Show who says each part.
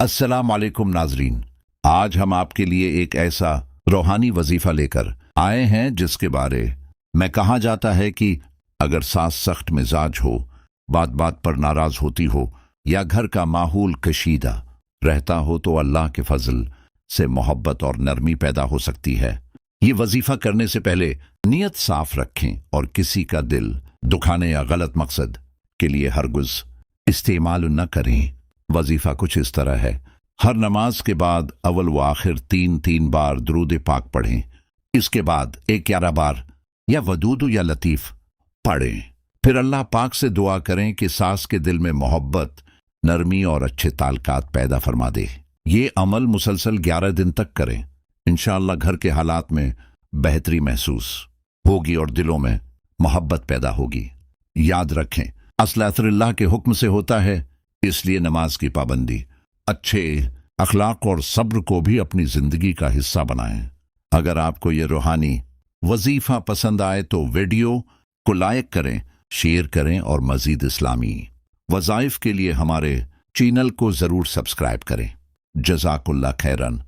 Speaker 1: अस्सलाम वालेकुम नाजरीन। आज हम आपके लिए एक ऐसा रूहानी वजीफा लेकर आए हैं जिसके बारे में कहा जाता है कि अगर सास सख्त मिजाज हो, बात बात पर नाराज होती हो या घर का माहौल कशीदा रहता हो तो अल्लाह के फजल से मोहब्बत और नरमी पैदा हो सकती है। ये वजीफा करने से पहले नियत साफ रखें और किसी का दिल दुखाने या गलत मकसद के लिए हरगिज़ इस्तेमाल न करें। वजीफा कुछ इस तरह है। हर नमाज के बाद अव्वल व आखिर 3-3 बार दुरूद पाक पढ़ें। इसके बाद 11 बार या वदूद या लतीफ़ पढ़ें। फिर अल्लाह पाक से दुआ करें कि सास के दिल में मोहब्बत, नरमी और अच्छे ताल्लुकात पैदा फरमा दे। ये अमल मुसलसल 11 दिन तक करें। इंशाअल्लाह घर के हालात में बेहतरी महसूस होगी और दिलों में मोहब्बत पैदा होगी। याद रखें, असल असर अल्लाह के हुक्म से होता है, इसलिए नमाज की पाबंदी, अच्छे अखलाक और सब्र को भी अपनी जिंदगी का हिस्सा बनाएं। अगर आपको ये रूहानी वजीफा पसंद आए तो वीडियो को लाइक करें, शेयर करें और मजीद इस्लामी वज़ाइफ के लिए हमारे चैनल को ज़रूर सब्सक्राइब करें। जज़ाकुल्लाह खैरन।